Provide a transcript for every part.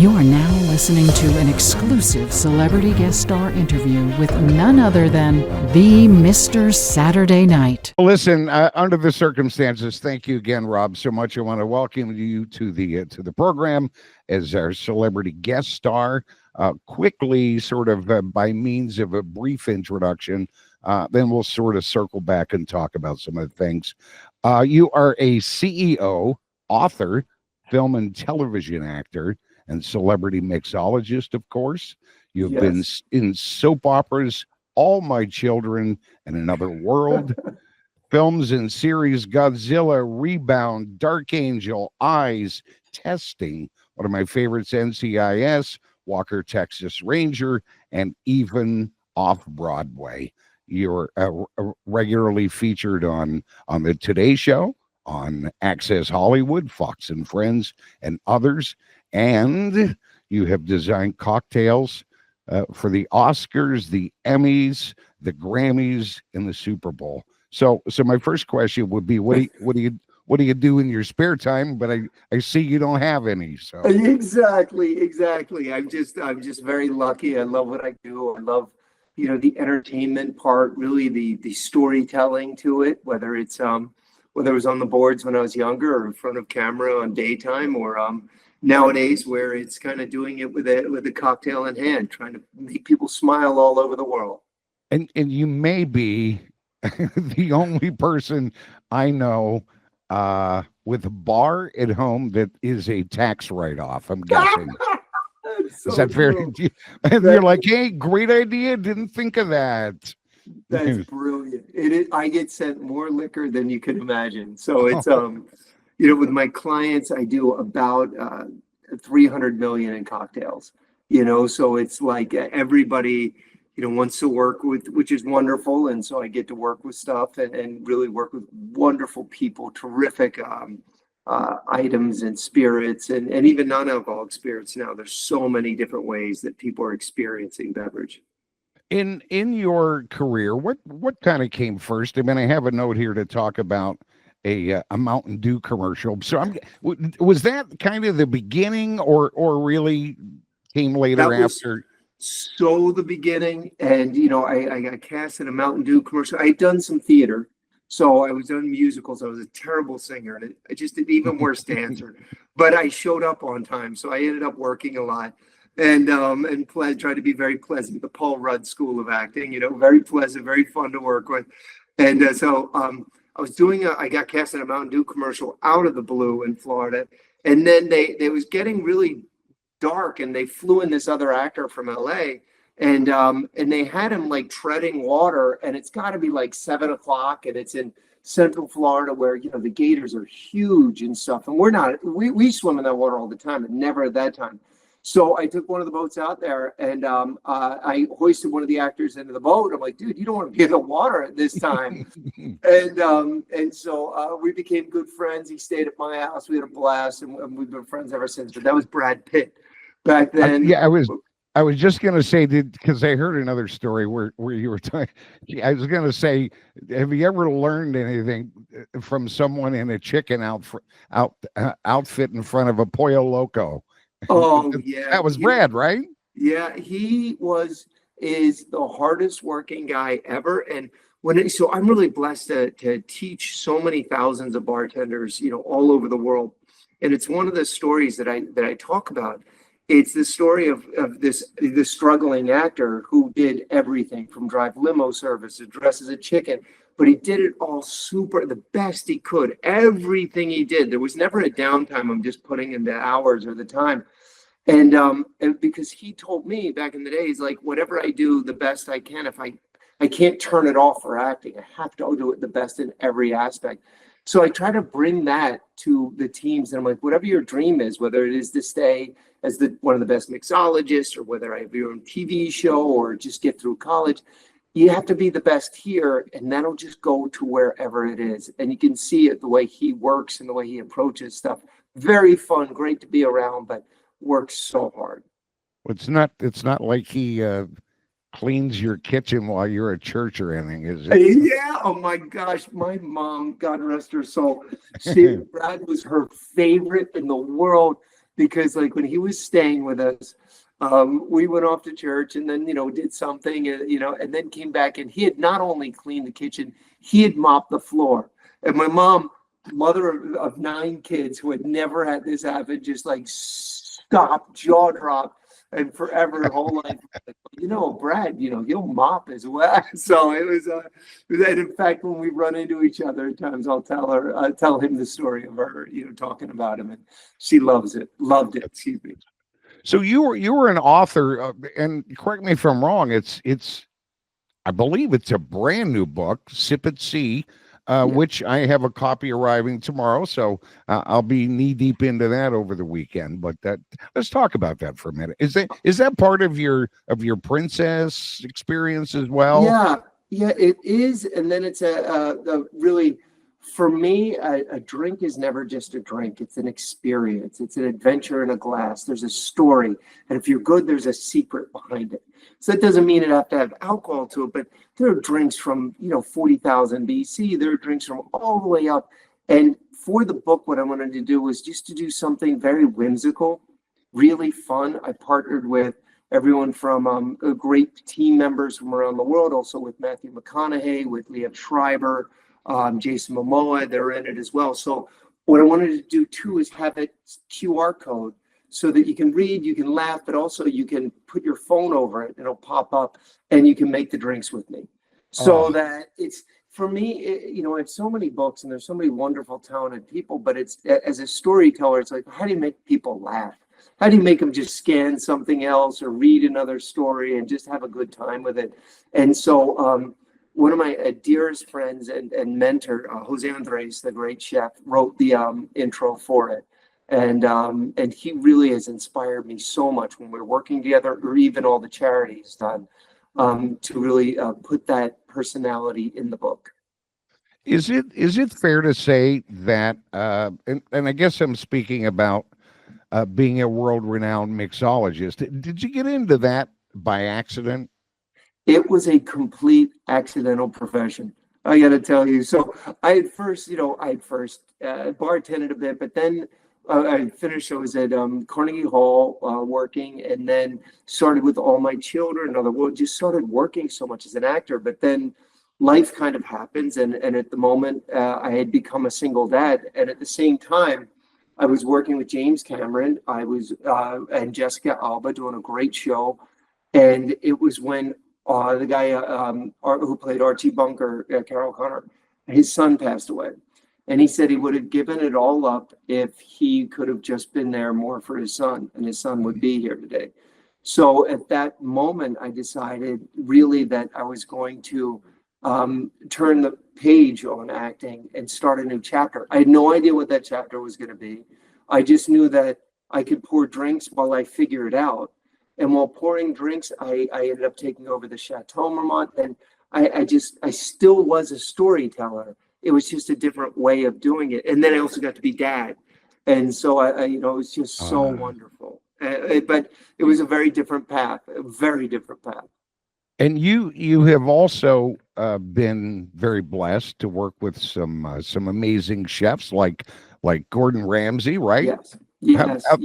You are now listening to an exclusive celebrity guest star interview with none other than the Mr. Saturday Night. Listen, under the circumstances, thank you again, Rob, so much. I want to welcome you to the program as our celebrity guest star. Quickly, sort of by means of a brief introduction, then we'll sort of circle back and talk about some of the things. You are a CEO, author, film and television actor, and celebrity mixologist, of course. You've been in soap operas, All My Children and Another World, films and series Godzilla, Rebound, Dark Angel, Eyes, Testing, one of my favorites, NCIS, Walker, Texas Ranger, and even off-Broadway. You're regularly featured on the Today Show, on Access Hollywood, Fox and Friends, and others. And you have designed cocktails for the Oscars, the Emmys, the Grammys, and the Super Bowl. So my first question would be, what do you do in your spare time? But I see you don't have any. So exactly. I'm just very lucky. I love what I do. I love, the entertainment part, really the storytelling to it, whether it was on the boards when I was younger or in front of camera on daytime, or nowadays where it's kind of doing it with a cocktail in hand, trying to make people smile all over the world. And you may be the only person I know with a bar at home that is a tax write-off, I'm guessing. Is that fair? And you're like, hey, great idea. Didn't think of that. That's brilliant. I get sent more liquor than you can imagine. So it's with my clients, I do about 300 million in cocktails. So it's like everybody wants to work with, which is wonderful. And so I get to work with stuff and really work with wonderful people, terrific items and spirits and even non-alcoholic spirits. Now there's so many different ways that people are experiencing beverage. In your career, what kind of came first? I mean, I have a note here to talk about a Mountain Dew commercial. So was that kind of the beginning, or really came later after? So the beginning, and I got cast in a Mountain Dew commercial. I had done some theater, so I was doing musicals. I was a terrible singer, and I just did even worse dancer. But I showed up on time, so I ended up working a lot. And tried to be very pleasant. The Paul Rudd School of Acting, very pleasant, very fun to work with. And I got cast in a Mountain Dew commercial out of the blue in Florida, and then they was getting really dark, and they flew in this other actor from LA, and they had him like treading water, and it's got to be like 7:00, and it's in Central Florida where the gators are huge and stuff, and we swim in that water all the time, but never at that time. So I took one of the boats out there, and I hoisted one of the actors into the boat. I'm like, dude, you don't want to be in the water at this time. and so we became good friends. He stayed at my house. We had a blast, and we've been friends ever since. But that was Brad Pitt back then. I was just going to say, because I heard another story where you were talking. I was going to say, have you ever learned anything from someone in a chicken outfit in front of a Pollo Loco? Oh yeah, that was Brad, right? Yeah, he is the hardest working guy ever, and so I'm really blessed to teach so many thousands of bartenders, all over the world, and it's one of the stories that I talk about. It's the story of this struggling actor who did everything from drive limo service to dress as a chicken, but he did it all the best he could. Everything he did, there was never a downtime. I'm just putting in the hours or the time. And because he told me back in the day, he's like, whatever I do the best I can, if I can't turn it off for acting, I have to do it the best in every aspect. So I try to bring that to the teams, and I'm like, whatever your dream is, whether it is to stay as one of the best mixologists, or whether I have your own TV show, or just get through college, you have to be the best here, and that'll just go to wherever it is. And you can see it the way he works and the way he approaches stuff. Very fun, great to be around, but works so hard. It's not like he cleans your kitchen while you're at church or anything, is it? Yeah. Oh my gosh. My mom, God rest her soul, Brad was her favorite in the world. because like when he was staying with us, we went off to church and then, did something, and then came back, and he had not only cleaned the kitchen, he had mopped the floor. And my mom, mother of 9 kids who had never had this happen, just like stopped, jaw dropped, and forever her whole life, Brad, he'll mop as well. So it was, and in fact, when we run into each other at times, I'll tell him the story of her, talking about him, and she loved it, excuse me. So you were an author, and correct me if I'm wrong. I believe it's a brand new book, Sip at Sea, which I have a copy arriving tomorrow. So I'll be knee deep into that over the weekend. But let's talk about that for a minute. Is that part of your princess experience as well? Yeah, it is. And then it's a really. For me, a drink is never just a drink. It's an experience. It's an adventure in a glass. There's a story. And if you're good, there's a secret behind it. So that doesn't mean it have to have alcohol to it, but there are drinks from, 40,000 BC. There are drinks from all the way up. And for the book, what I wanted to do was just to do something very whimsical, really fun. I partnered with everyone from great team members from around the world, also with Matthew McConaughey, with Liev Schreiber, Jason Momoa, they're in it as well. So what I wanted to do too is have it QR code so that you can read, you can laugh, but also you can put your phone over it and it'll pop up and you can make the drinks with me. So that it's, for me, I have so many books and there's so many wonderful, talented people, but it's, as a storyteller, it's like, how do you make people laugh? How do you make them just scan something else or read another story and just have a good time with it? And so, one of my dearest friends and mentor, Jose Andres, the great chef, wrote the intro for it. And he really has inspired me so much when we're working together, or even all the charities done, to really put that personality in the book. Is it fair to say that, and I guess I'm speaking about being a world-renowned mixologist, did you get into that by accident? It was a complete accidental profession, I got to tell you. So I had first bartended a bit, but then I finished. I was at Carnegie Hall working, and then started with All My Children. Just started working so much as an actor. But then life kind of happens, and at the moment I had become a single dad, and at the same time I was working with James Cameron. I was and Jessica Alba doing a great show, and it was when the guy who played Archie Bunker, Carol Connor, his son passed away. And he said he would have given it all up if he could have just been there more for his son, and his son would be here today. So at that moment, I decided really that I was going to turn the page on acting and start a new chapter. I had no idea what that chapter was going to be. I just knew that I could pour drinks while I figure it out. And while pouring drinks, I ended up taking over the Chateau Marmont, and I still was a storyteller. It was just a different way of doing it. And then I also got to be dad. And so it was just so wonderful. But it was a very different path, a very different path. And you have also been very blessed to work with some amazing chefs like Gordon Ramsay, right? Yes.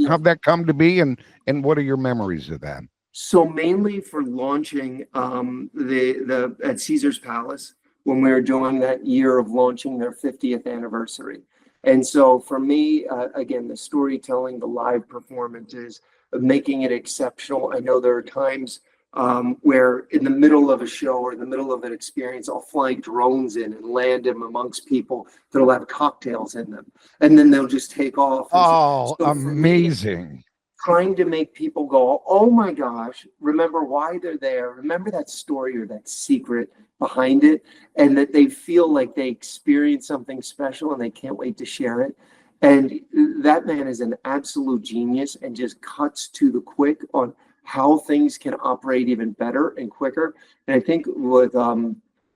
How'd that come to be, and what are your memories of that? So mainly for launching the at Caesar's Palace when we were doing that year of launching their 50th anniversary. And so for me, again, the storytelling, the live performances, making it exceptional. I know there are times where in the middle of a show or in the middle of an experience, I'll fly drones in and land them amongst people that'll have cocktails in them, and then they'll just take off. Oh, so amazing. Trying to make people go, oh my gosh, remember why they're there, remember that story or that secret behind it, and that they feel like they experience something special and they can't wait to share it. And that man is an absolute genius and just cuts to the quick on how things can operate even better and quicker. And I think with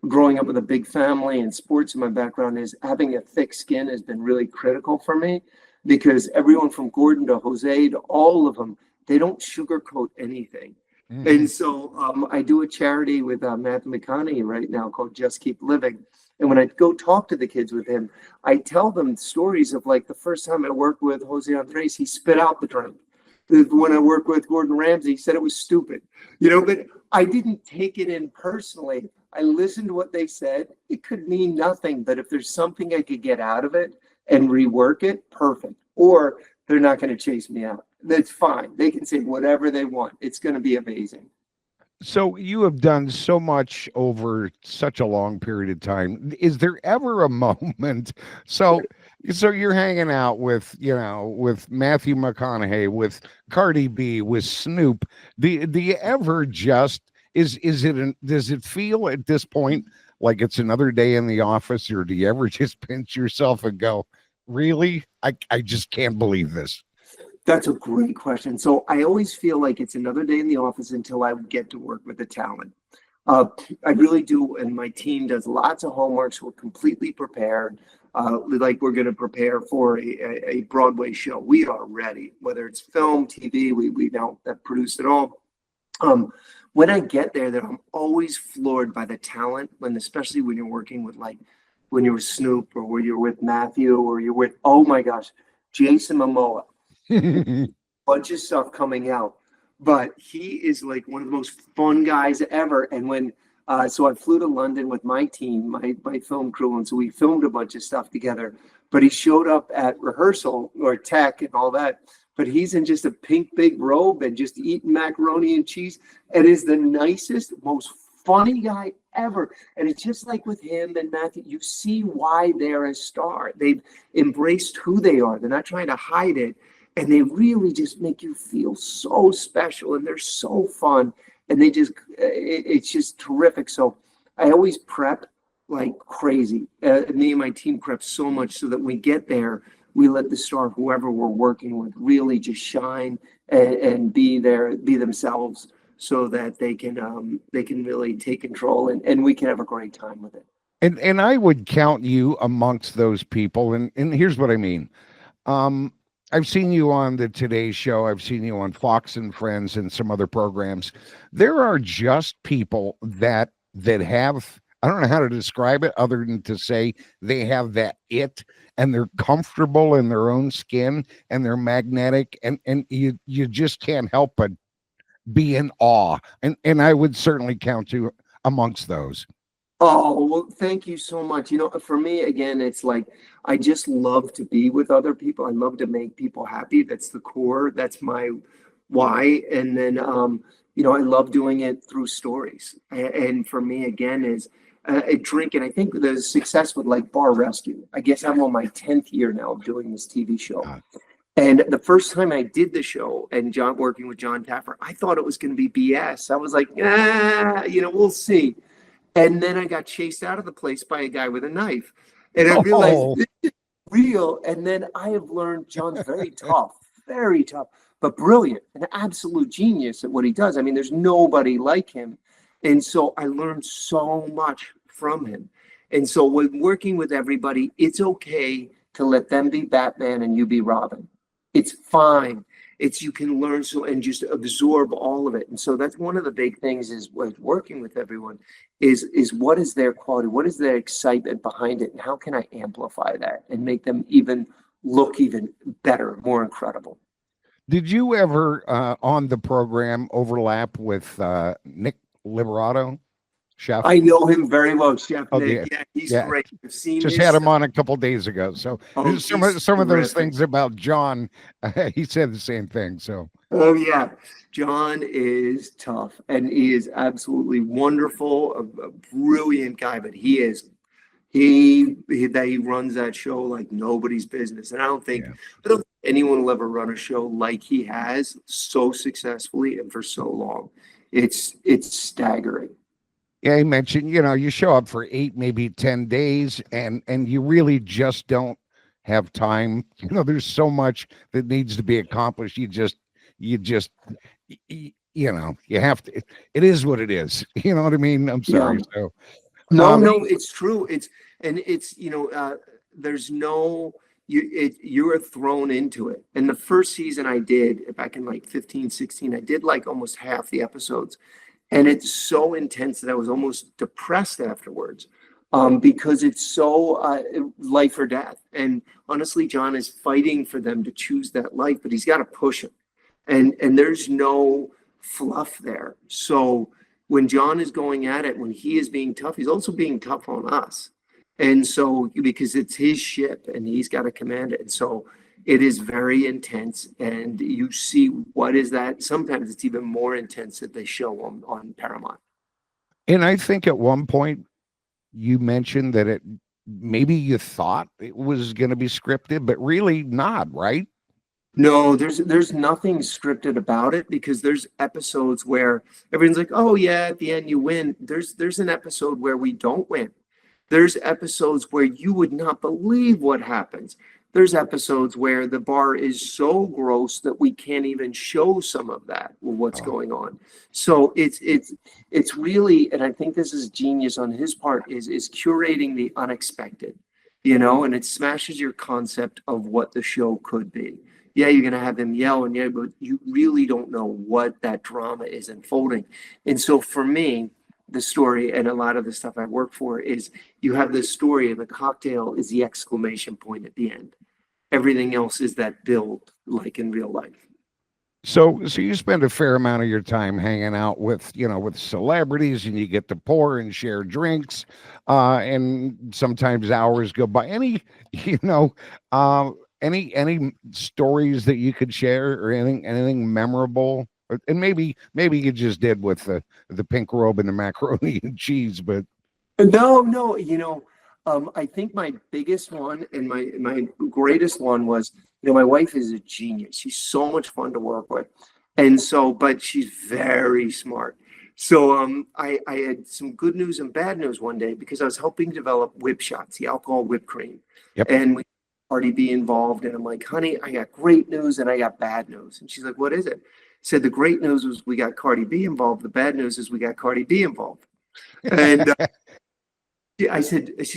growing up with a big family and sports in my background, is having a thick skin has been really critical for me, because everyone from Gordon to Jose to all of them, they don't sugarcoat anything. And so I do a charity with Matthew McConaughey right now called Just Keep Living. And when I go talk to the kids with him, I tell them stories of like the first time I worked with Jose Andres, he spit out the drink. When I worked with Gordon Ramsay, he said it was stupid, but I didn't take it in personally. I listened to what they said. It could mean nothing, but if there's something I could get out of it and rework it, perfect. Or they're not going to chase me out. That's fine. They can say whatever they want. It's going to be amazing. So you have done so much over such a long period of time. Is there ever a moment? So you're hanging out with, with Matthew McConaughey, with Cardi B, with Snoop. Do you ever just does it feel at this point like it's another day in the office, or do you ever just pinch yourself and go, really? I just can't believe this. That's a great question. So I always feel like it's another day in the office until I get to work with the talent. I really do, and my team does lots of homework, so we're completely prepared. Like we're going to prepare for a Broadway show. We are ready, whether it's film, TV. We now have produced it all. When I get there, I'm always floored by the talent. Especially when you're working with when you're with Snoop, or when you're with Matthew, or you're with, oh my gosh, Jason Momoa. Bunch of stuff coming out, but he is like one of the most fun guys ever. And so I flew to London with my team, my film crew, and so we filmed a bunch of stuff together. But he showed up at rehearsal or tech and all that, but he's in just a pink big robe and just eating macaroni and cheese, and is the nicest, most funny guy ever. And it's just like with him and Matthew, you see why they're a star. They've embraced who they are. They're not trying to hide it. And they really just make you feel so special, and they're so fun, and it's just terrific. So I always prep like crazy. Me and my team prep so much so that when we get there, we let the star, whoever we're working with, really just shine and be themselves, so that they can really take control, and we can have a great time with it. And I would count you amongst those people. And here's what I mean. I've seen you on the Today Show. I've seen you on Fox and Friends and some other programs. There are just people that have, I don't know how to describe it other than to say they have that it, and they're comfortable in their own skin, and they're magnetic, and you just can't help but be in awe. And I would certainly count you amongst those. Oh, well, thank you so much. For me, again, it's like, I just love to be with other people. I love to make people happy. That's the core. That's my why. And then, I love doing it through stories. And for me, again, is a drink. And I think the success with like Bar Rescue, I guess I'm on my 10th year now of doing this TV show. And the first time I did the show and working with John Taffer, I thought it was going to be BS. I was like, we'll see. And then I got chased out of the place by a guy with a knife. And I realized this is real. And then I have learned John's very tough, but brilliant, an absolute genius at what he does. I mean, there's nobody like him. And so I learned so much from him. And so when working with everybody, it's okay to let them be Batman and you be Robin. It's fine. You can learn and just absorb all of it. And so that's one of the big things is working with everyone is what is their quality? What is their excitement behind it? And how can I amplify that and make them look even better, more incredible? Did you ever on the program overlap with Nick Liberato? Chef? I know him very well, Chef Yeah. Nick. Yeah, he's great. I've seen just had him on a couple days ago. So some of those things about John, he said the same thing. So yeah, John is tough, and he is absolutely wonderful, a brilliant guy. But he runs that show like nobody's business, and I don't think anyone will ever run a show like he has so successfully and for so long. It's staggering. Yeah, he mentioned, you show up for 8, maybe 10 days, and you really just don't have time. There's so much that needs to be accomplished. You have to. It is what it is. You know what I mean? I'm sorry. Yeah. So no, it's true. There's no, you are thrown into it. And the first season I did back in like 15, 16, I did like almost half the episodes. And it's so intense that I was almost depressed afterwards, because it's so life or death. And honestly, John is fighting for them to choose that life, but he's got to push him. And there's no fluff there. So when John is going at it, when he is being tough, he's also being tough on us. And so, because it's his ship and he's got to command it. And so it is very intense. And you see, what is that? Sometimes it's even more intense that they show on Paramount. And I think at one point you mentioned that maybe you thought it was going to be scripted, but really not, right? No, there's nothing scripted about it, because there's episodes where everyone's like, oh yeah, at the end you win. There's an episode where we don't win. There's episodes where you would not believe what happens. There's episodes where the bar is so gross that we can't even show some of that, what's going on. So it's really, and I think this is genius on his part, is curating the unexpected, and it smashes your concept of what the show could be. Yeah, you're going to have them yell and yeah, but you really don't know what that drama is unfolding. And so for me, the story and a lot of the stuff I work for is you have this story and the cocktail is the exclamation point at the end. Everything else is that build, like in real life. So you spend a fair amount of your time hanging out with celebrities, and you get to pour and share drinks, and sometimes hours go by. Any stories that you could share, or anything memorable? And maybe you just did with the pink robe and the macaroni and cheese, but no, I think my biggest one and my greatest one was, my wife is a genius. She's so much fun to work with. And so, but she's very smart. So I had some good news and bad news one day, because I was helping develop Whipshots, the alcohol whipped cream. Yep. And we Cardi B involved. And I'm like, honey, I got great news and I got bad news. And she's like, what is it? I said, the great news was we got Cardi B involved. The bad news is we got Cardi B involved. And she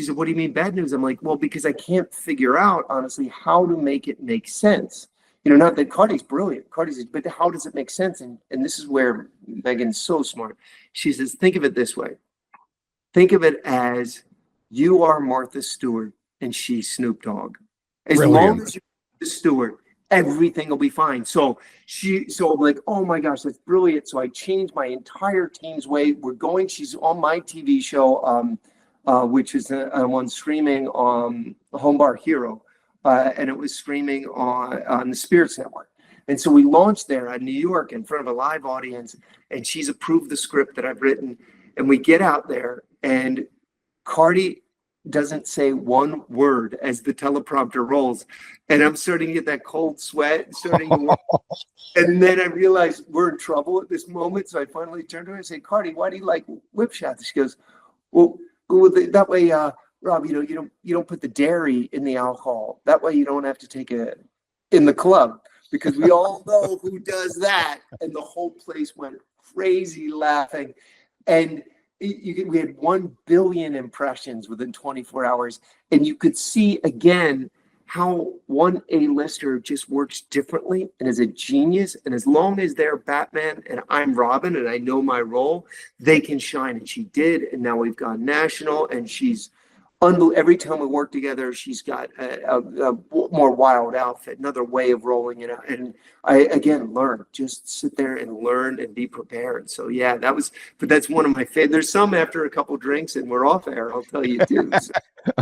said, what do you mean bad news? I'm like, well, because I can't figure out, honestly, how to make it make sense. Not that Cardi's brilliant, but how does it make sense? And this is where Megan's so smart. She says, think of it this way. Think of it as you are Martha Stewart and she's Snoop Dogg. As long as you're Martha Stewart, everything will be fine. So I'm like, oh my gosh, that's brilliant. So I changed my entire team's way. She's on my TV show, which is one streaming on Home Bar Hero, and it was streaming on the Spirits Network. And so we launched there in New York in front of a live audience, and she's approved the script that I've written. And we get out there, and Cardi doesn't say one word as the teleprompter rolls. And I'm starting to get that cold sweat, and then I realize we're in trouble at this moment. So I finally turned to her and say, Cardi, why do you like Whipshots? She goes, well, that way, Rob, you don't put the dairy in the alcohol. That way you don't have to take it in the club, because we all know who does that. And the whole place went crazy laughing. And we had 1 billion impressions within 24 hours. And you could see again how one A-lister just works differently and is a genius. And as long as they're Batman and I'm Robin and I know my role, they can shine. And she did. And now we've gone national, and she's every time we work together, she's got a more wild outfit, another way of rolling it out. And I, again, just sit there and learn and be prepared. So yeah, but that's one of my favorite. There's some after a couple drinks and we're off air, I'll tell you too. So.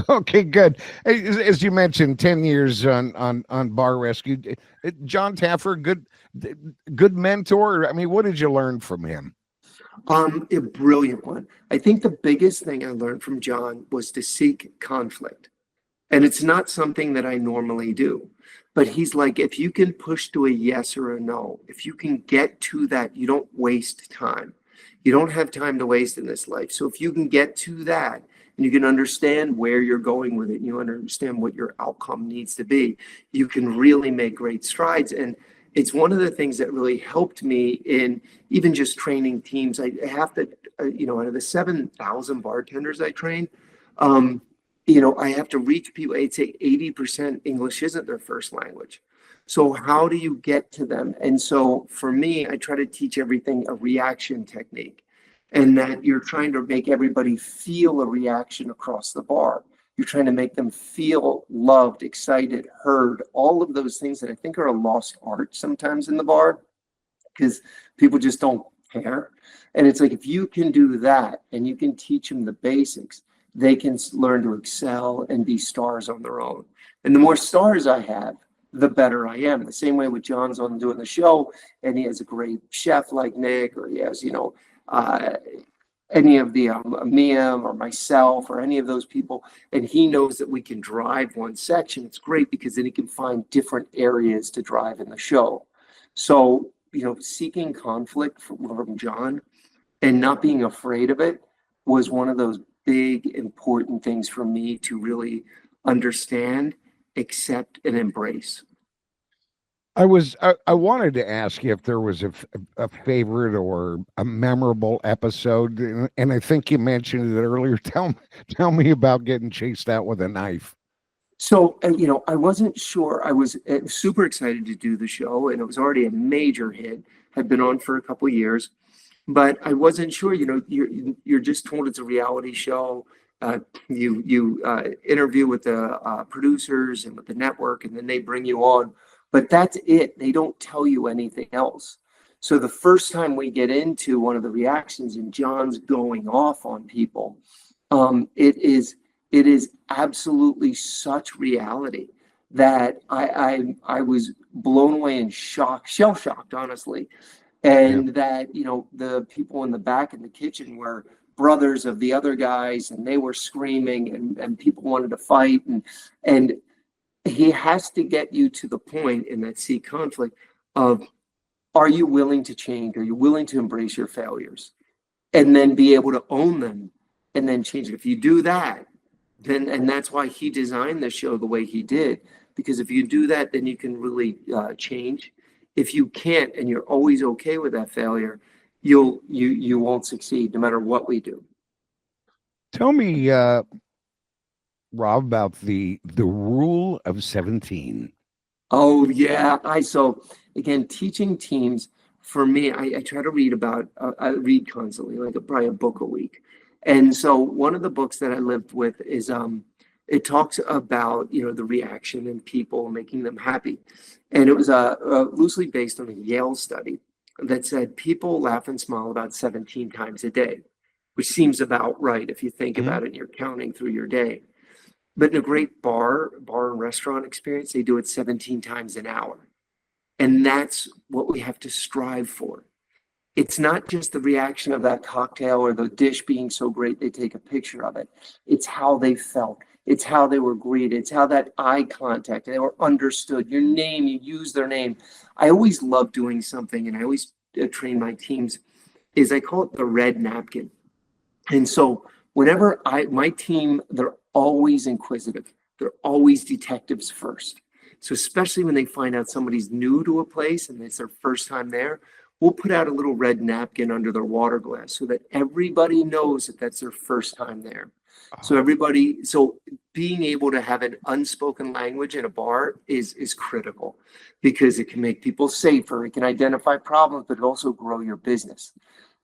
Okay, good. As you mentioned, 10 years on Bar Rescue. John Taffer, good mentor. I mean, what did you learn from him? A brilliant one. I think the biggest thing I learned from John was to seek conflict. And it's not something that I normally do. But he's like, if you can push to a yes or a no, if you can get to that, you don't waste time. You don't have time to waste in this life. So if you can get to that, and you can understand where you're going with it, and you understand what your outcome needs to be, you can really make great strides. And it's one of the things that really helped me in even just training teams. I have to, out of the 7,000 bartenders I train, I have to reach people. I'd say 80% English isn't their first language. So how do you get to them? And so for me, I try to teach everything a reaction technique, and that you're trying to make everybody feel a reaction across the bar. You're trying to make them feel loved, excited, heard, all of those things that I think are a lost art sometimes in the bar because people just don't care. And it's like, if you can do that and you can teach them the basics, they can learn to excel and be stars on their own. And the more stars I have, the better I am. The same way with John's on doing the show, and he has a great chef like Nick, or he has, any of the Mia or myself or any of those people, and he knows that we can drive one section. It's great because then he can find different areas to drive in the show. So, seeking conflict from John and not being afraid of it was one of those big, important things for me to really understand, accept, and embrace. I wanted to ask you if there was a favorite or a memorable episode, and I think you mentioned it earlier. Tell me about getting chased out with a knife. So, I wasn't sure. I was super excited to do the show, and it was already a major hit. Had been on for a couple of years, but I wasn't sure. You're just told it's a reality show. You interview with the producers and with the network, and then they bring you on. But that's it. They don't tell you anything else. So the first time we get into one of the reactions and John's going off on people, it is absolutely such reality that I was blown away and shocked, shell shocked, honestly. And that, the people in the back in the kitchen were brothers of the other guys, and they were screaming, and people wanted to fight. And he has to get you to the point in that see conflict of, are you willing to change? Are you willing to embrace your failures and then be able to own them and then change it? If you do that, then, and that's why he designed the show the way he did, because if you do that, then you can really change. If you can't, and you're always okay with that failure, you won't succeed no matter what we do. Tell me, Rob, about the rule of 17. Oh yeah, so again, teaching teams for me, I try to read about. I read constantly, like probably a book a week. And so one of the books that I lived with is it talks about the reaction and people making them happy, and it was loosely based on a Yale study that said people laugh and smile about 17 times a day, which seems about right if you think about it and you're counting through your day. But in a great bar and restaurant experience, they do it 17 times an hour. And that's what we have to strive for. It's not just the reaction of that cocktail or the dish being so great they take a picture of it. It's how they felt. It's how they were greeted. It's how that eye contact, they were understood. Your name, you use their name. I always love doing something, and I always train my teams, is I call it the red napkin. And so whenever my team, they're always inquisitive. They're always detectives first. So especially when they find out somebody's new to a place and it's their first time there, we'll put out a little red napkin under their water glass so that everybody knows that that's their first time there. So being able to have an unspoken language in a bar is critical, because it can make people safer. It can identify problems, but it also grow your business.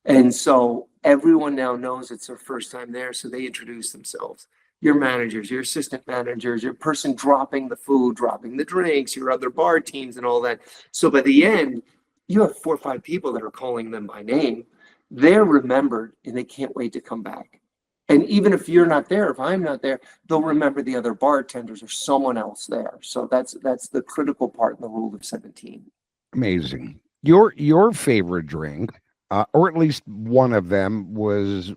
And so everyone now knows it's their first time there, so they introduce themselves. Your managers, your assistant managers, your person dropping the food, dropping the drinks, your other bar teams and all that. So by the end, you have 4 or 5 people that are calling them by name. They're remembered and they can't wait to come back. And even if you're not there, if I'm not there, they'll remember the other bartenders or someone else there. So that's the critical part in the rule of 17. Amazing. Your favorite drink, or at least one of them, was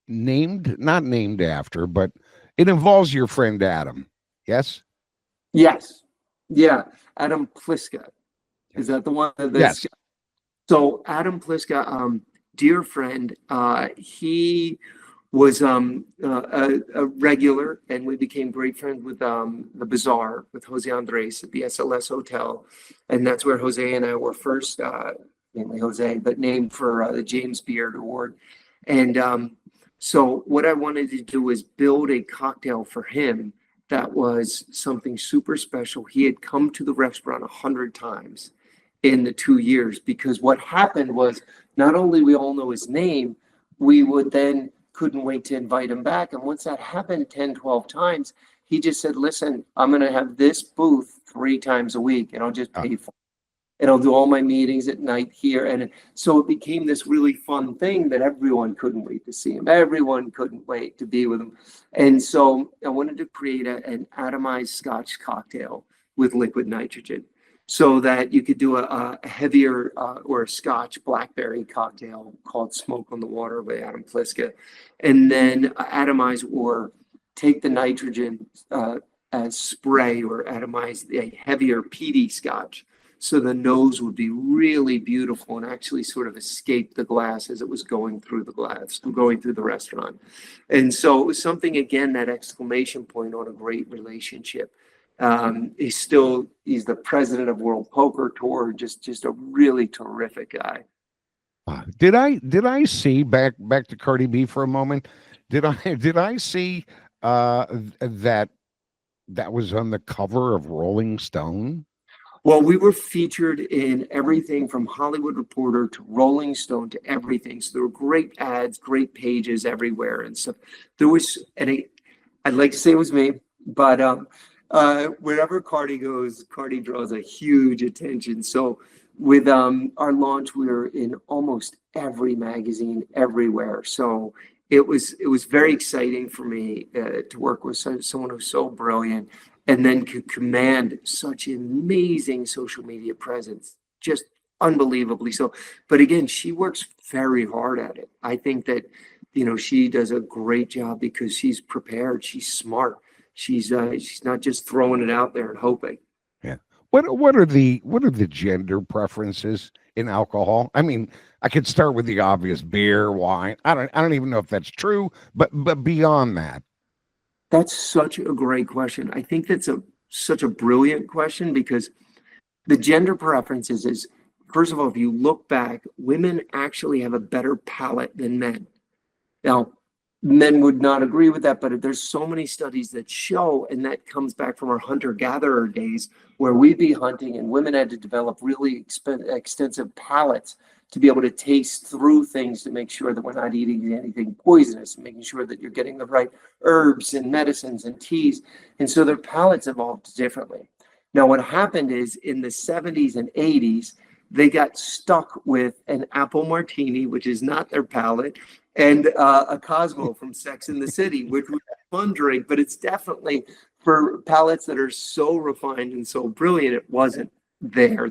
not named after, but it involves your friend Adam. Yes? Yes. Yeah. Adam Pliska. Is that the one? Yes. So Adam Pliska, dear friend, he was a regular, and we became great friends with the Bazaar with Jose Andres at the SLS Hotel. And that's where Jose and I were first, mainly Jose, but named for the James Beard Award. And So what I wanted to do was build a cocktail for him that was something super special. He had come to the restaurant 100 times in the 2 years, because what happened was not only we all know his name, we would then couldn't wait to invite him back. And once that happened 10, 12 times, he just said, listen, I'm going to have this booth 3 times a week and I'll just pay for it. And I'll do all my meetings at night here. And so it became this really fun thing that everyone couldn't wait to see him. Everyone couldn't wait to be with him. And so I wanted to create an atomized Scotch cocktail with liquid nitrogen, so that you could do a heavier or a Scotch blackberry cocktail called Smoke on the Water by Adam Pliska, and then atomize or take the nitrogen as spray, or atomize a heavier peaty Scotch, so the nose would be really beautiful and actually sort of escape the glass as it was going through the restaurant. And so it was something, again, that exclamation point on a great relationship. He's the president of World Poker Tour, just a really terrific guy. Did I see back to Cardi B for a moment? Did I see that was on the cover of Rolling Stone? Well, we were featured in everything from Hollywood Reporter to Rolling Stone to everything. So there were great ads, great pages everywhere and stuff. There was, I'd like to say it was me, but wherever Cardi goes, Cardi draws a huge attention. So with our launch, we were in almost every magazine everywhere. So it was very exciting for me to work with someone who's so brilliant, and then could command such amazing social media presence, just unbelievably so. But again, she works very hard at it. I think that, she does a great job because she's prepared, she's smart. She's not just throwing it out there and hoping. Yeah. What are the gender preferences in alcohol? I mean, I could start with the obvious: beer, wine. I don't even know if that's true, but beyond that. That's such a great question. I think that's such a brilliant question, because the gender preferences is, first of all, if you look back, women actually have a better palate than men. Now, men would not agree with that, but there's so many studies that show, and that comes back from our hunter-gatherer days, where we'd be hunting and women had to develop really extensive palates to be able to taste through things, to make sure that we're not eating anything poisonous, and making sure that you're getting the right herbs and medicines and teas. And so their palates evolved differently. Now, what happened is in the 70s and 80s, they got stuck with an apple martini, which is not their palate, and a Cosmo from Sex and the City, which was a fun drink, but it's definitely for palates that are so refined and so brilliant, it wasn't there.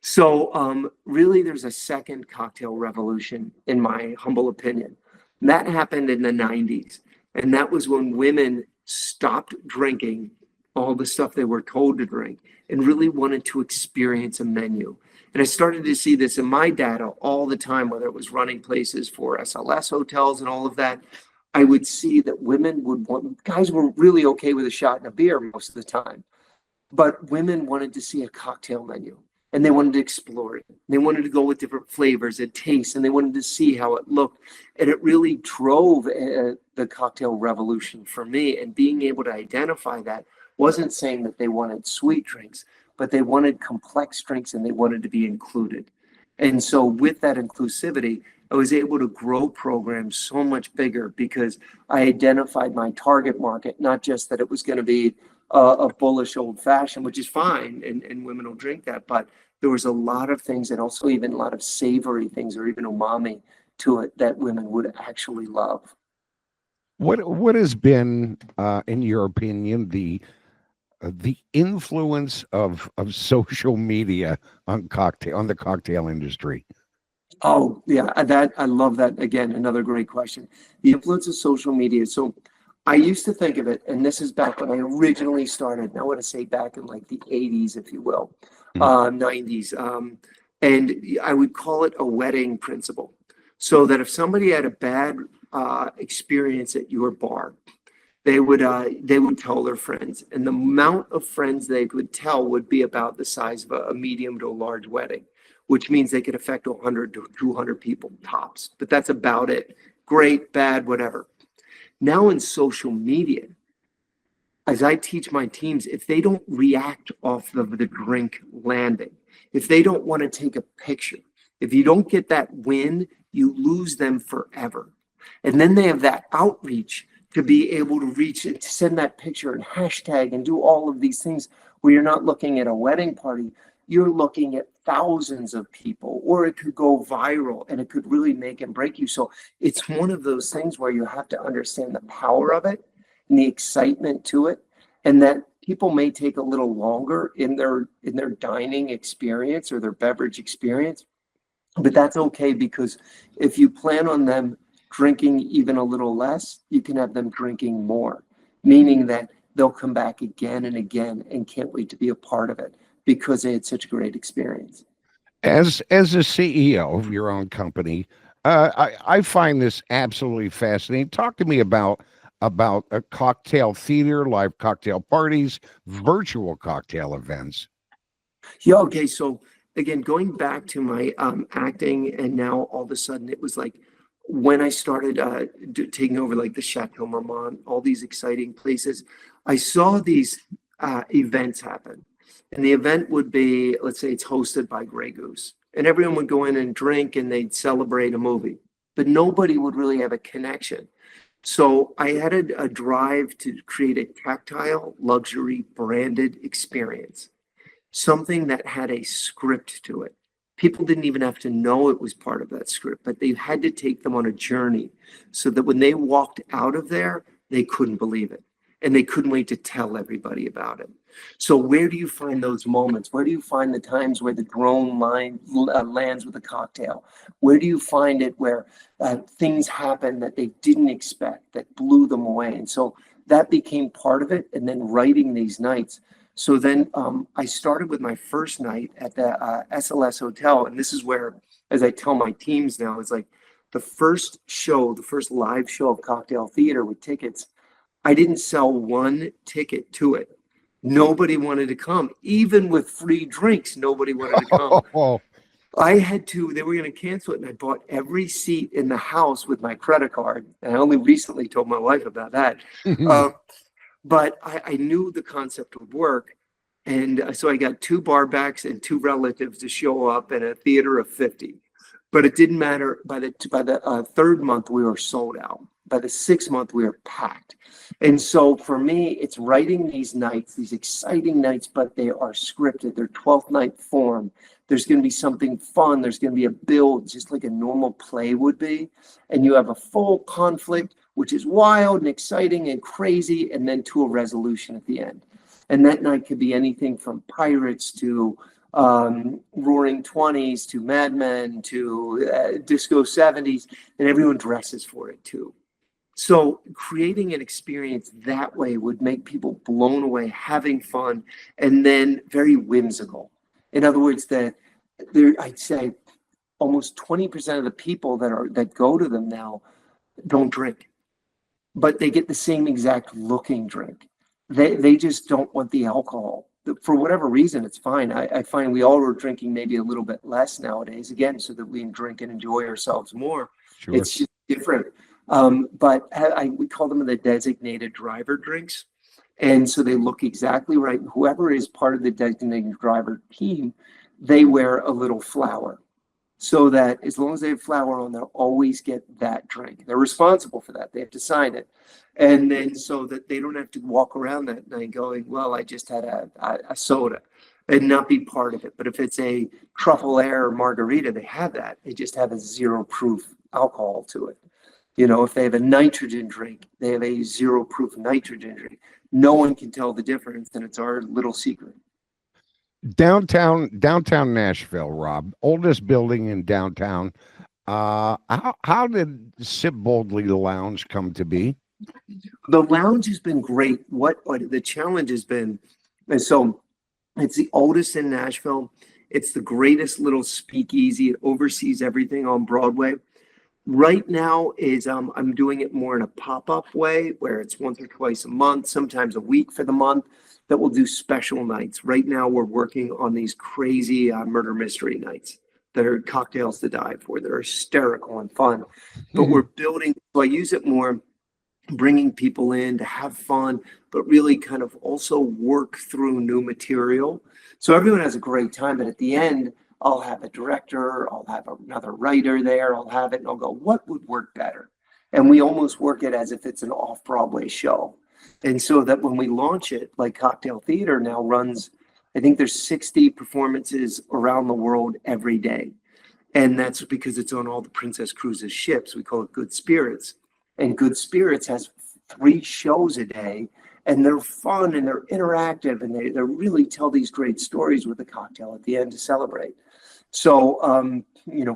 So really, there's a second cocktail revolution, in my humble opinion. And that happened in the 90s. And that was when women stopped drinking all the stuff they were told to drink and really wanted to experience a menu. And I started to see this in my data all the time, whether it was running places for SLS hotels and all of that. I would see that guys were really okay with a shot and a beer most of the time, but women wanted to see a cocktail menu, and they wanted to explore it. They wanted to go with different flavors and tastes, and they wanted to see how it looked. And it really drove the cocktail revolution for me. And being able to identify that wasn't saying that they wanted sweet drinks, but they wanted complex drinks, and they wanted to be included. And so with that inclusivity, I was able to grow programs so much bigger, because I identified my target market, not just that it was going to be a bullish old fashioned, which is fine, and women will drink that, but there was a lot of things, and also even a lot of savory things, or even umami to it, that women would actually love. What has been, in your opinion, the influence of social media on the cocktail industry? Oh yeah, I love that. Again, another great question. The influence of social media. So I used to think of it, and this is back when I originally started. I want to say back in like the 80s, if you will, 90s. And I would call it a wedding principle. So that if somebody had a bad experience at your bar, they would tell their friends, and the amount of friends they would tell would be about the size of a medium to a large wedding, which means they could affect 100 to 200 people tops. But that's about it. great, bad, whatever. Now in social media, as I teach my teams, if they don't react off of the drink landing, if they don't want to take a picture, if you don't get that win, you lose them forever. And then they have that outreach to be able to reach and to send that picture and hashtag and do all of these things where you're not looking at a wedding party, you're looking at thousands of people, or it could go viral and it could really make and break you. So it's one of those things where you have to understand the power of it and the excitement to it, and that people may take a little longer in their dining experience or their beverage experience, but that's okay, because if you plan on them drinking even a little less, you can have them drinking more, meaning that they'll come back again and again and can't wait to be a part of it because they had such a great experience. As a CEO of your own company, I find this absolutely fascinating. Talk to me about a cocktail theater, live cocktail parties, virtual cocktail events. Yeah, okay. So again, going back to my acting, and now all of a sudden it was like when I started taking over like the Chateau Marmont, all these exciting places, I saw these events happen. And the event would be, let's say it's hosted by Grey Goose, and everyone would go in and drink and they'd celebrate a movie, but nobody would really have a connection. So I had a drive to create a tactile, luxury, branded experience, something that had a script to it. People didn't even have to know it was part of that script, but they had to take them on a journey so that when they walked out of there, they couldn't believe it. And they couldn't wait to tell everybody about it. So where do you find those moments? Where do you find the times where the drone lands with a cocktail? Where do you find it where things happen that they didn't expect, that blew them away? And so that became part of it. And then writing these nights. So then I started with my first night at the SLS Hotel. And this is where, as I tell my teams now, it's like the first live show of cocktail theater with tickets, I didn't sell one ticket to it. Nobody wanted to come. Even with free drinks, nobody wanted to come. They were going to cancel it, and I bought every seat in the house with my credit card. And I only recently told my wife about that. But I knew the concept would work. And so I got 2 barbacks and 2 relatives to show up in a theater of 50. But it didn't matter. By the 3rd month, we were sold out. By the 6th month, we were packed. And so for me, it's writing these nights, these exciting nights, but they are scripted. They're 12th night form. There's going to be something fun. There's going to be a build, just like a normal play would be. And you have a full conflict, which is wild and exciting and crazy, and then to a resolution at the end. And that night could be anything from Pirates to Roaring 20s to Mad Men to Disco 70s, and everyone dresses for it too. So creating an experience that way would make people blown away, having fun, and then very whimsical. In other words, I'd say almost 20% of the people that go to them now don't drink, but they get the same exact looking drink. They just don't want the alcohol. For whatever reason, it's fine. I find we all are drinking maybe a little bit less nowadays, again, so that we can drink and enjoy ourselves more. Sure. It's just different. But we call them the designated driver drinks. And so they look exactly right. Whoever is part of the designated driver team, they wear a little flower, so that as long as they have flower on, they'll always get that drink. They're responsible for that. They have to sign it. And then so that they don't have to walk around that night going, well, I just had a soda, and not be part of it. But if it's a truffle air or margarita, they have that. They just have a 0 proof alcohol to it. You know, if they have a nitrogen drink, they have a 0 proof nitrogen drink. No one can tell the difference, and it's our little secret. Downtown Nashville, Rob, oldest building in downtown. How did Sip Boldly Lounge come to be? The lounge has been great. What the challenge has been, and so it's the oldest in Nashville. It's the greatest little speakeasy. It oversees everything on Broadway. Right now is I'm doing it more in a pop-up way, where it's once or twice a month, sometimes a week for the month, that we'll do special nights. Right now we're working on these crazy murder mystery nights. that are cocktails to die for. They're hysterical and fun, but we're building. So I use it more, bringing people in to have fun, but really kind of also work through new material. So everyone has a great time, but at the end, I'll have a director, I'll have another writer there, I'll have it, and I'll go, what would work better? And we almost work it as if it's an off-Broadway show. And so that when we launch it, like Cocktail Theater now runs, I think there's 60 performances around the world every day. And that's because it's on all the Princess Cruises ships. We call it Good Spirits. And Good Spirits has 3 shows a day, and they're fun and they're interactive, and they really tell these great stories with a cocktail at the end to celebrate. So,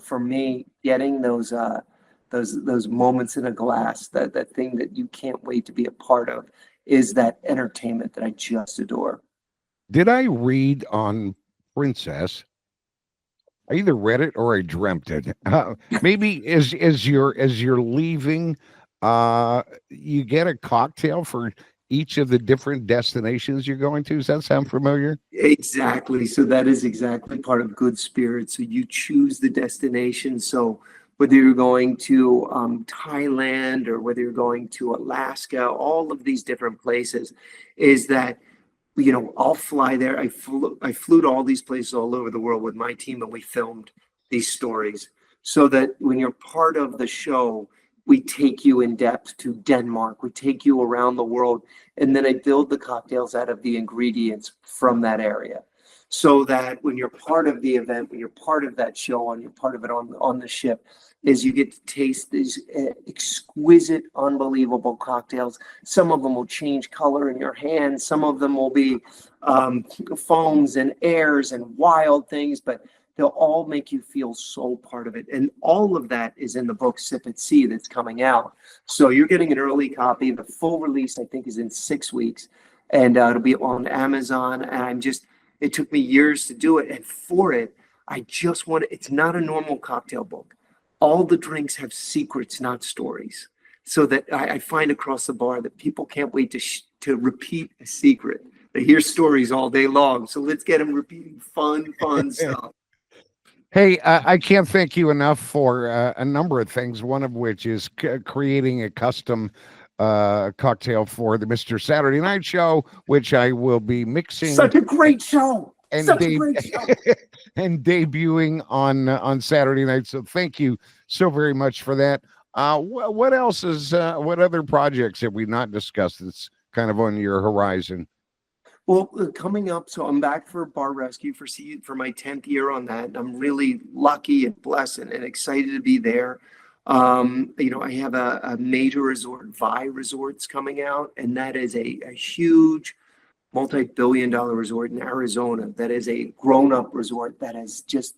for me, getting those moments in a glass, that thing that you can't wait to be a part of, is that entertainment that I just adore. Did I read on Princess? I either read it or I dreamt it. Maybe as you're leaving, you get a cocktail for each of the different destinations you're going to. Does that sound familiar? Exactly. So that is exactly part of Good Spirits. So you choose the destination. So whether you're going to Thailand or whether you're going to Alaska, all of these different places, is that I'll fly there. I flew to all these places all over the world with my team, and we filmed these stories so that when you're part of the show, we take you in depth to Denmark. We take you around the world, and then I build the cocktails out of the ingredients from that area, so that when you're part of the event, when you're part of that show, and you're part of it on the ship, is you get to taste these exquisite, unbelievable cocktails. Some of them will change color in your hand. Some of them will be foams and airs and wild things, but they'll all make you feel so part of it. And all of that is in the book Sip at Sea that's coming out. So you're getting an early copy. The full release, I think, is in 6 weeks. And it'll be on Amazon. And it took me years to do it. And for it, I just want it's not a normal cocktail book. All the drinks have secrets, not stories. So that I find across the bar that people can't wait to repeat a secret. They hear stories all day long. So let's get them repeating fun stuff. Hey, I can't thank you enough for a number of things, one of which is creating a custom cocktail for the Mr. Saturday Night Show, which I will be mixing. Such a great show. And, Such a great show. and debuting on Saturday night. So thank you so very much for that. What else is, what other projects have we not discussed that's kind of on your horizon? Well, coming up, so I'm back for Bar Rescue for my 10th year on that. I'm really lucky and blessed and excited to be there. I have a major resort, Vi Resorts, coming out, and that is a huge multi-billion-dollar resort in Arizona. That is a grown-up resort that is just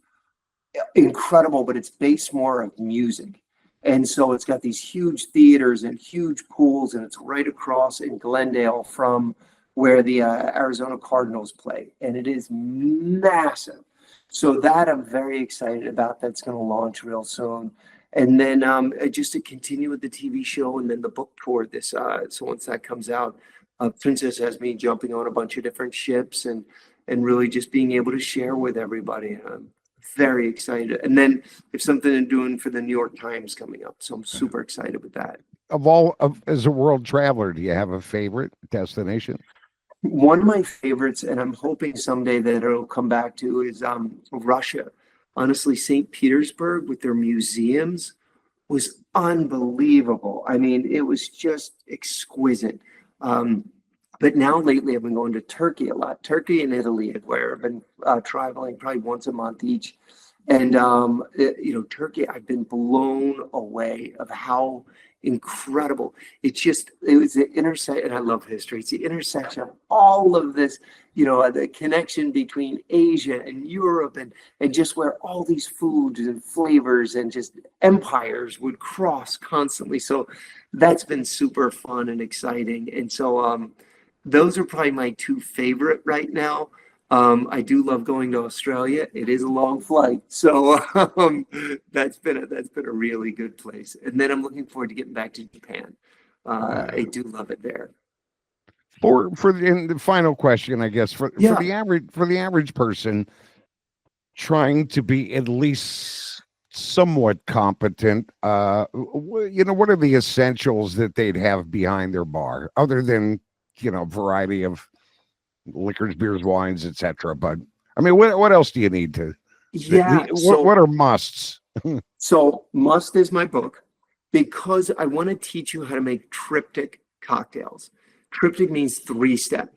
incredible, but it's based more of music. And so it's got these huge theaters and huge pools, and it's right across in Glendale from where the Arizona Cardinals play, and it is massive. So that I'm very excited about. That's going to launch real soon. And then just to continue with the TV show and then the book tour. So once that comes out, Princess has me jumping on a bunch of different ships and really just being able to share with everybody. I'm very excited. And then if something I'm doing for the New York Times coming up, so I'm super excited with that. As a world traveler, do you have a favorite destination? One of my favorites, and I'm hoping someday that it'll come back to, is Russia. Honestly, St. Petersburg with their museums was unbelievable. I mean, it was just exquisite. But now lately I've been going to Turkey a lot. Turkey and Italy, where I've been traveling probably once a month each. And, Turkey, I've been blown away of how incredible. It was the intersection, and I love history. It's the intersection of all of this, the connection between Asia and Europe and just where all these foods and flavors and just empires would cross constantly. So that's been super fun and exciting. And so those are probably my 2 favorite right now. I do love going to Australia. It is a long flight, so that's been a really good place. And then I'm looking forward to getting back to Japan. I do love it there. And the final question, I guess, for the average person, trying to be at least somewhat competent, what are the essentials that they'd have behind their bar other than, variety of liquors, beers, wines, etc.? But I mean, what else do you need to? Yeah. What are musts? So Must is my book because I want to teach you how to make triptych cocktails. Triptych means 3-step.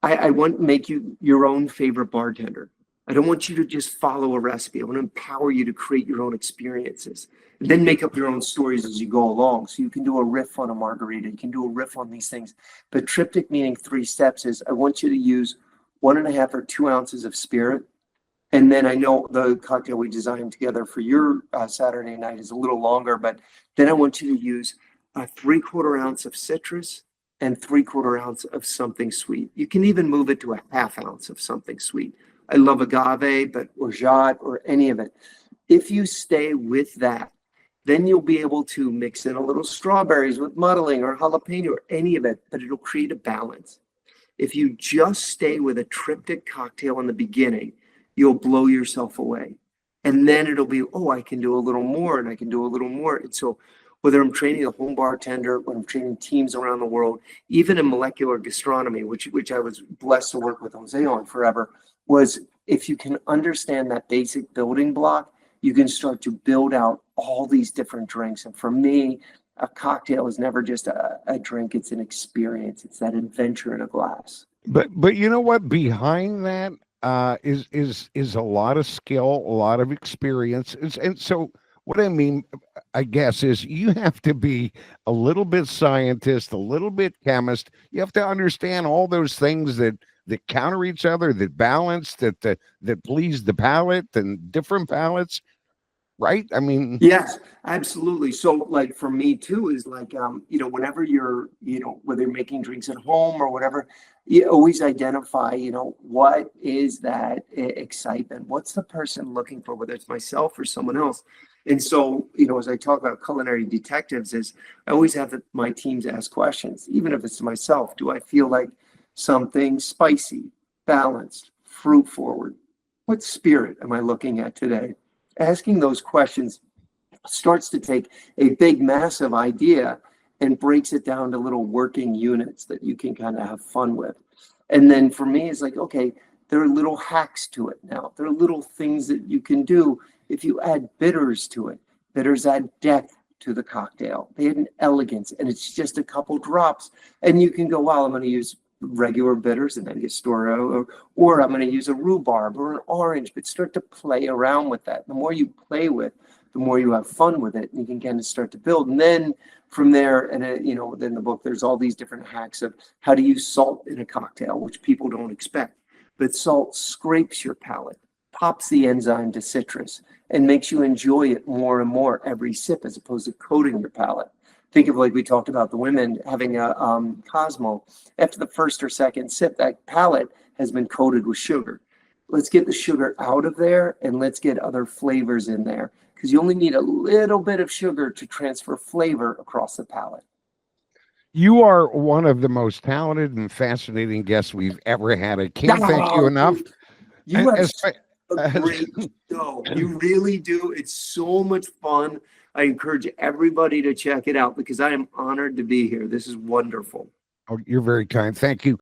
I want to make you your own favorite bartender. I don't want you to just follow a recipe. I want to empower you to create your own experiences and then make up your own stories as you go along. So you can do a riff on a margarita. You can do a riff on these things. But triptych meaning 3 steps is I want you to use 1.5 or 2 ounces of spirit. And then I know the cocktail we designed together for your Saturday night is a little longer, but then I want you to use a 3/4 ounce of citrus and 3/4 ounce of something sweet. You can even move it to a 1/2 ounce of something sweet. I love agave, but orgeat or any of it. If you stay with that, then you'll be able to mix in a little strawberries with muddling or jalapeno or any of it, but it'll create a balance. If you just stay with a triptych cocktail in the beginning, you'll blow yourself away. And then it'll be, oh, I can do a little more and I can do a little more. And so whether I'm training a home bartender, when I'm training teams around the world, even in molecular gastronomy, which I was blessed to work with Jose on forever, was if you can understand that basic building block, you can start to build out all these different drinks. And for me, a cocktail is never just a drink, it's an experience. It's that adventure in a glass. But you know what? Behind that is a lot of skill, a lot of experience. And so what I mean, I guess, is you have to be a little bit scientist, a little bit chemist. You have to understand all those things that counter each other, that balance, that please the palate and different palates, right? I mean, yes, absolutely. So like for me too is like whenever you're, whether you're making drinks at home or whatever, you always identify, what is that excitement? What's the person looking for, whether it's myself or someone else? And so, as I talk about culinary detectives, is I always have my teams ask questions, even if it's to myself. Do I feel like something spicy, balanced, fruit forward? What spirit am I looking at today? Asking those questions starts to take a big, massive idea and breaks it down to little working units that you can kind of have fun with. And then for me, it's like, okay, there are little hacks to it now. There are little things that you can do if you add bitters to it. Bitters add depth to the cocktail. They add an elegance, and it's just a couple drops. And you can go, well, I'm going to use regular bitters and then get Storo, or I'm going to use a rhubarb or an orange, but start to play around with that. The more you play with, the more you have fun with it, and you can kind of start to build. And then from there, and then the book, there's all these different hacks of how to use salt in a cocktail, which people don't expect. But salt scrapes your palate, pops the enzyme to citrus, and makes you enjoy it more and more every sip, as opposed to coating your palate. Think of, like we talked about, the women having a Cosmo. After the first or second sip, that palate has been coated with sugar. Let's get the sugar out of there and let's get other flavors in there, because you only need a little bit of sugar to transfer flavor across the palate. You are one of the most talented and fascinating guests we've ever had. I can't thank you enough. You have a great show. You really do. It's so much fun. I encourage everybody to check it out because I am honored to be here. This is wonderful. Oh, you're very kind. Thank you.